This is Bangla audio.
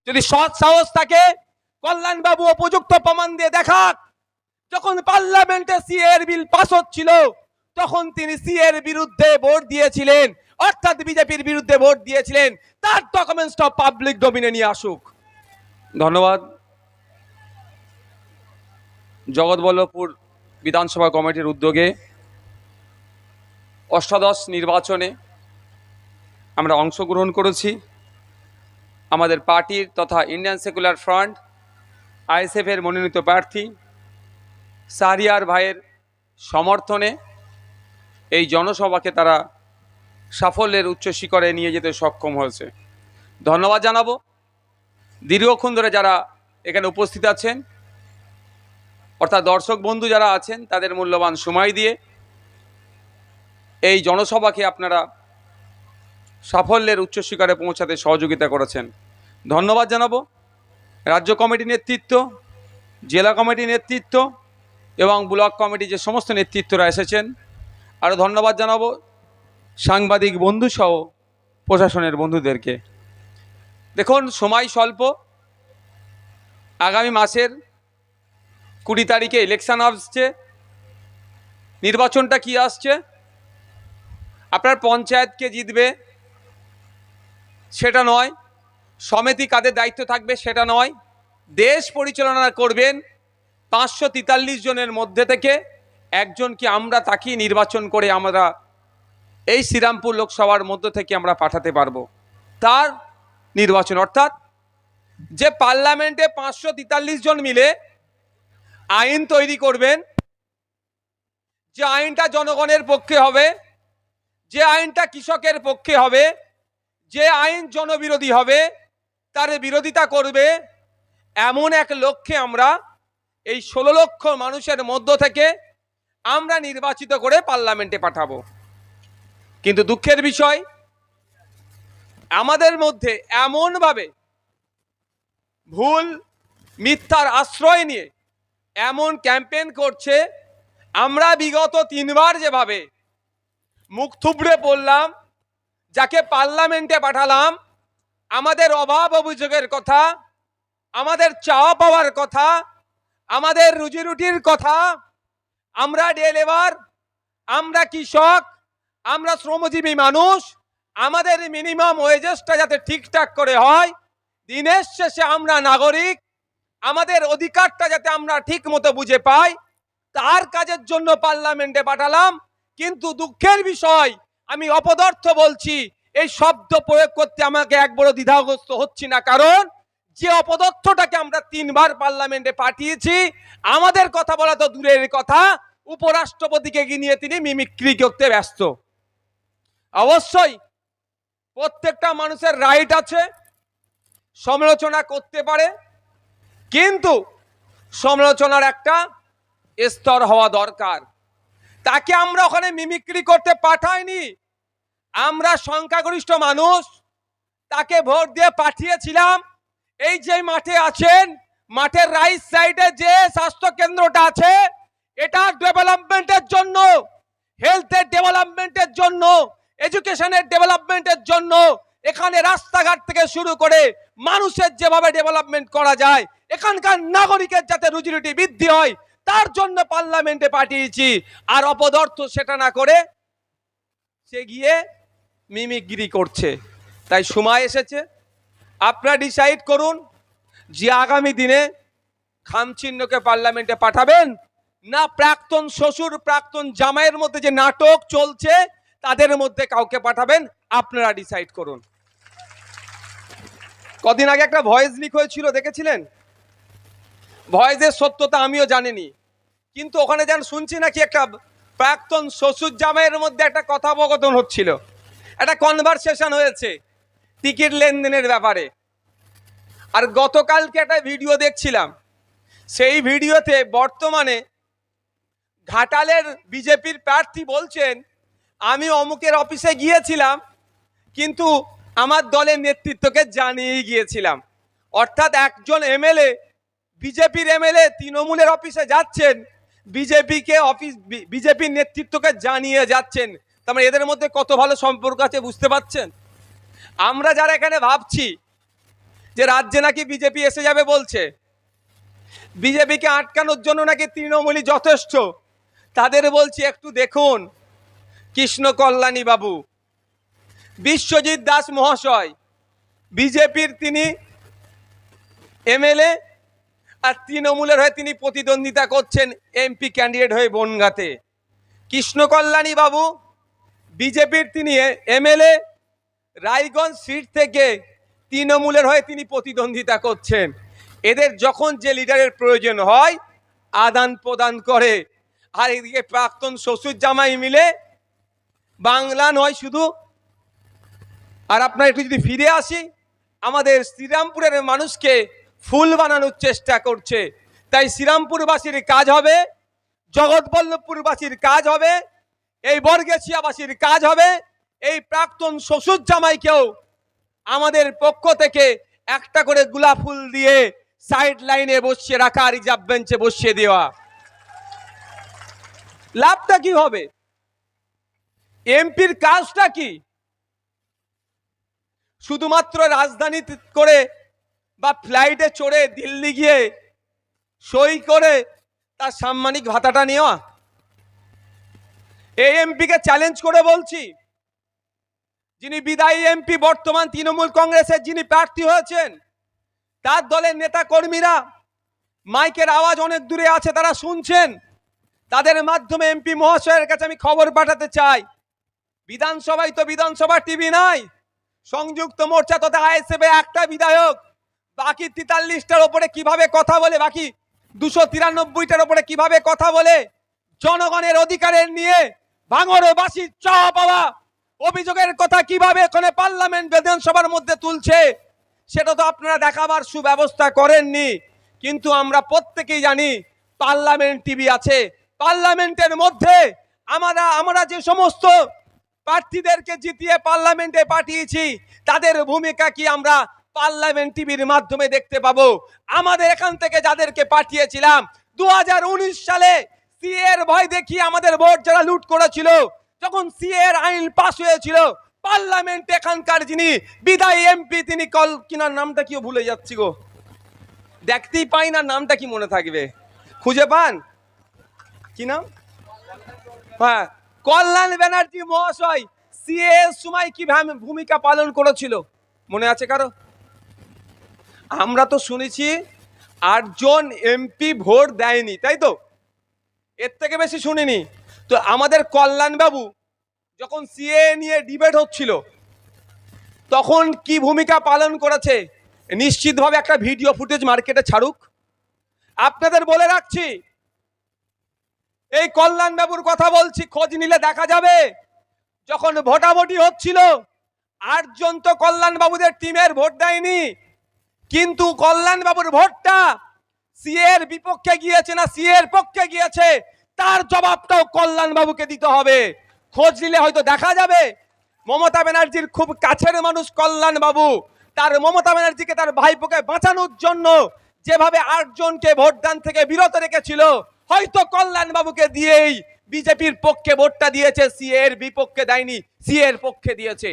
যদি সৎ সাহস থাকে কল্যাণবাবু উপযুক্ত প্রমাণ দিয়ে দেখাক। যখন পার্লামেন্টে সিএর বিল পাস হচ্ছিল তখন তিনি সিএর বিরুদ্ধে ভোট দিয়েছিলেন, অর্থাৎ বিজেপির বিরুদ্ধে ভোট দিয়েছিলেন। তার ডকুমেন্টসটা পাবলিক ডোমিনে নিয়ে আসুক। ধন্যবাদ। জগৎবল্লভপুর বিধানসভা কমিটির উদ্যোগে অষ্টাদশ নির্বাচনে আমরা অংশগ্রহণ করেছি। আমাদের পার্টির তথা ইন্ডিয়ান সেকুলার ফ্রন্ট আইএসএফের মনোনীত প্রার্থী শাহরিয়ার ভাইয়ের সমর্থনে এই জনসভাকে তারা সাফল্যের উচ্চ শিখরে নিয়ে যেতে সক্ষম হয়েছে। ধন্যবাদ জানাবো দীর্ঘক্ষণ ধরে যারা এখানে উপস্থিত আছেন, অর্থাৎ দর্শক বন্ধু যারা আছেন, তাদের মূল্যবান সময় দিয়ে এই জনসভাকে আপনারা সাফল্যের উচ্চ শিখরে পৌঁছাতে সহযোগিতা করেছেন। ধন্যবাদ জানাবো রাজ্য কমিটি নেতৃত্ব, জেলা কমিটি নেতৃত্ব এবং ব্লক কমিটি যে সমস্ত নেতৃত্বরা এসেছেন। আরও ধন্যবাদ জানাবো সাংবাদিক বন্ধুসহ প্রশাসনের বন্ধুদেরকে। দেখুন, সময় স্বল্প। আগামী মাসের 20 তারিখে ইলেকশন আসছে। নির্বাচনটা কি আসছে? আপনার পঞ্চায়েতকে জিতবে সেটা নয়, সমিতি কাদের দায়িত্ব থাকবে সেটা নয়, দেশ পরিচালনা করবেন 543 জনের মধ্যে থেকে একজনকে আমরা তাকিয়ে নির্বাচন করে আমরা এই শ্রীরামপুর লোকসভার মধ্য থেকে আমরা পাঠাতে পারবো। তার নির্বাচন, অর্থাৎ যে পার্লামেন্টে 543 জন মিলে আইন তৈরি করবেন, যে আইনটা জনগণের পক্ষে হবে, যে আইনটা কৃষকের পক্ষে হবে, যে আইন জনবিরোধী হবে তার বিরোধিতা করবে, এমন এক লক্ষ্যে আমরা এই 16 লক্ষ মানুষের মধ্য থেকে আমরা নির্বাচিত করে পার্লামেন্টে পাঠাবো। কিন্তু দুঃখের বিষয়, আমাদের মধ্যে এমনভাবে ভুল মিথ্যার আশ্রয় নিয়ে এমন ক্যাম্পেইন করছে, আমরা বিগত 3 বার যেভাবে মুখ থুবড়ে পড়লাম, যাকে পার্লামেন্টে পাঠালাম, আমাদের অভাব অভিযোগের কথা, আমাদের চাওয়া পাওয়ার কথা, আমাদের রুজি রুটির কথা, আমরা ডে লেবার, আমরা কৃষক, আমরা শ্রমজীবী মানুষ, আমাদের মিনিমাম ওয়েজেসটা যাতে ঠিকঠাক করে হয়, দিনের শেষে আমরা নাগরিক, আমাদের অধিকারটা যাতে আমরা ঠিক মতো বুঝে পাই, তার কাজের জন্য পার্লামেন্টে পাঠালাম। কিন্তু দুঃখের বিষয়, আমি অপদার্থ বলছি, এই শব্দ প্রয়োগ করতে আমাকে এক বড় দ্বিধাগ্রস্ত হচ্ছি না, কারণ যে অপদার্থটাকে আমরা 3 বার পার্লামেন্টে পাঠিয়েছি, আমাদের কথা বলা তো দূরের কথা, উপরাষ্ট্রপতিকে নিয়ে তিনি মিমিক্রি করতে ব্যস্ত। অবশ্যই প্রত্যেকটা মানুষের রাইট আছে, সমালোচনা করতে পারে, কিন্তু সমালোচনার একটা স্তর হওয়া দরকার। তাকে আমরা ওখানে মিমিক্রি করতে পাঠাইনি, আমরা সংখ্যাগরিষ্ঠ মানুষ, তাকে ভোট দিয়ে পাঠিয়েছিলাম। এই যে মাঠে আছেন, মাঠের রাইট সাইডে যে স্বাস্থ্য কেন্দ্রটা আছে, এটা ডেভেলপমেন্টের জন্য, হেলথের ডেভেলপমেন্টের জন্য, এডুকেশনের ডেভেলপমেন্টের জন্য, এখানে রাস্তাঘাট থেকে শুরু করে মানুষের যেভাবে ডেভেলপমেন্ট করা যায়, এখানকার নাগরিকের যাতে রুজি রুটি বৃদ্ধি হয়, তার জন্য পার্লামেন্টে পাঠিয়েছি। আর অপদার্থ সেটা না করে সে গিয়ে মিমিক্রি করছে। তাই সময় এসেছে, আপনারা ডিসাইড করুন যে আগামী দিনে খামচিহ্নকে পার্লামেন্টে পাঠাবেন না প্রাক্তন শ্বশুর প্রাক্তন জামাইয়ের মধ্যে যে নাটক চলছে তাদের মধ্যে কাউকে পাঠাবেন। আপনারা ডিসাইড করুন। কদিন আগে একটা ভয়েস লিক হয়েছিল, দেখেছিলেন? ভয়েসের সত্যতা আমিও জানিনি, কিন্তু ওখানে যেন শুনছি নাকি একটা প্রাক্তন শ্বশুর জামাইয়ের মধ্যে একটা কথোপকথন হচ্ছিল, একটা কনভারসেশন হয়েছে টিকিট লেনদেনের ব্যাপারে। আর গতকালকে একটা ভিডিও দেখছিলাম, সেই ভিডিওতে বর্তমানে ঘাটালের বিজেপির প্রার্থী বলছেন, আমি অমুকের অফিসে গিয়েছিলাম কিন্তু আমার দলের নেতৃত্বকে জানিয়ে গিয়েছিলাম। অর্থাৎ একজন এমএলএ, বিজেপির এমএলএ তৃণমূলের অফিসে যাচ্ছেন, বিজেপির নেতৃত্বকে জানিয়ে যাচ্ছেন। তার মানে এদের মধ্যে কত ভালো সম্পর্ক আছে বুঝতে পারছেন? আমরা যারা এখানে ভাবছি যে রাজ্যে নাকি বিজেপি এসে যাবে বলছে। বিজেপিকে আটকানোর জন্য নাকি তৃণমূলই যথেষ্ট। তাদের বলছি একটু দেখুন, কৃষ্ণ কল্যাণী বাবু, বিশ্বজিৎ দাস মহাশয় বিজেপির তিনি এমএলএ, আর তৃণমূলের হয়ে তিনি প্রতিদ্বন্দ্বিতা করছেন এমপি ক্যান্ডিডেট হয়ে বনগাঁতে। কৃষ্ণ কল্যাণী বাবু বিজেপির তিনি এমএলএ, রায়গঞ্জ সিট থেকে তৃণমূলের হয়ে তিনি প্রতিদ্বন্দ্বিতা করছেন। এদের যখন যে লিডারের প্রয়োজন হয় আদান প্রদান করে, আর এদিকে প্রাক্তন শ্বশুর জামাই মিলে বাংলা নয় শুধু। আর আপনার একটু যদি ফিরে আসি, আমাদের শ্রীরামপুরের মানুষকে ফুল বানানোর চেষ্টা করছে। তাই শ্রীরামপুরবাসীর কাজ হবে, জগৎবল্লভপুরবাসীর কাজ হবে, এই বর্গেছিয়াবাসীর কাজ হবে এই প্রাক্তন শ্বশুর জামাইকেও আমাদের পক্ষ থেকে একটা করে গোলাপ ফুল দিয়ে সাইড লাইনে বসিয়ে রাখা, রিজার্ভ বেঞ্চে বসিয়ে দেওয়া। লাভটা কি হবে? এমপির কাজটা কি? শুধুমাত্র রাজধানী করে বা ফ্লাইটে চড়ে দিল্লি গিয়ে সই করে তার সাম্মানিক ভাতাটা নেওয়া? এই এমপিকে চ্যালেঞ্জ করে বলছি, যিনি বিদায়ী এমপি বর্তমান তৃণমূল কংগ্রেসের যিনি প্রার্থী হয়েছেন, তার দলের নেতা কর্মীরা মাইকের আওয়াজ অনেক দূরে আছে, তারা শুনছেন। তাদের মাধ্যমে এমপি মহাশয়ের কাছে আমি খবর পাঠাতে চাই, বিধানসভায় তো বিধানসভা টিভি নাই, সংযুক্ত মোর্চা তথা আইএসএফ একটা বিধায়ক বাকি 43টার ওপরে কিভাবে কথা বলে, বাকি 293টার ওপরে কিভাবে কথা বলে, জনগণের অধিকারের নিয়ে ভাঙড়বাসীর চাওয়া পাওয়া অভিযোগের কথা কিভাবে এখানে পার্লামেন্ট বিধানসভার মধ্যে তুলছে, সেটা তো আপনারা দেখাবার সুব্যবস্থা করেননি। কিন্তু আমরা প্রত্যেকেই জানি পার্লামেন্ট টিভি আছে, পার্লামেন্টের মধ্যে আমরা যে সমস্ত প্রার্থীদেরকে জিতিয়ে পার্লামেন্টে পাঠিয়েছি তাদের ভূমিকা কি আমরা পার্লামেন্ট টিভির মাধ্যমে দেখতে পাবো। আমাদের এখান থেকে যাদেরকে পাঠিয়েছিলাম 2019 সালে সিএ এর ভয় দেখিয়ে আমাদের ভোট যারা লুট করেছিল, যখন সিএ এর আইন পাস হয়েছিল, পার্লামেন্টে এখানকার যিনি বিদায়ী এমপি তিনি কিনার নামটা কি ভুলে যাচ্ছি গো, দেখতেই পাই না, নামটা কি মনে থাকবে, খুঁজে পান কি নাম? হ্যাঁ, কল্যাণ ব্যানার্জি মহাশয় সিএ এর সময় কি ভূমিকা পালন করেছিল মনে আছে কারো? আমরা তো শুনেছি 8 জন এমপি ভোট দেয়নি, তাই তো? এর থেকে বেশি শুনিনি। তো আমাদের কল্যাণ বাবু যখন সিএ নিয়ে ডিবেট হচ্ছিল তখন কি ভূমিকা পালন করেছে, নিশ্চিতভাবে একটা ভিডিও ফুটেজ মার্কেটে ছাড়ুক। আপনাদের বলে রাখছি, এই কল্যাণ বাবুর কথা বলছি, খোঁজ নিলে দেখা যাবে যখন ভোটাভুটি হচ্ছিল 8 জন তো কল্যাণ বাবুদের টিমের ভোট দেয়নি, কিন্তু কল্যাণ বাবুর ভোটটা সিএ এর বিপক্ষে গিয়েছে না সিএ এর পক্ষে গিয়েছে তার জবাবটাও কল্যাণ বাবুকে দিতে হবে। খোঁজ নিলে হয়তো দেখা যাবে মমতা ব্যানার্জির খুব কাছের মানুষ কল্যাণ বাবু, তার মমতা ব্যানার্জিকে তার ভাইপোকে বাঁচানোর জন্য যেভাবে 8 জনকে ভোটদান থেকে বিরত রেখেছিল, হয়তো কল্যাণ বাবুকে দিয়েই বিজেপির পক্ষে ভোটটা দিয়েছে, সিএ এর বিপক্ষে দেয়নি, সিএ এর পক্ষে দিয়েছে।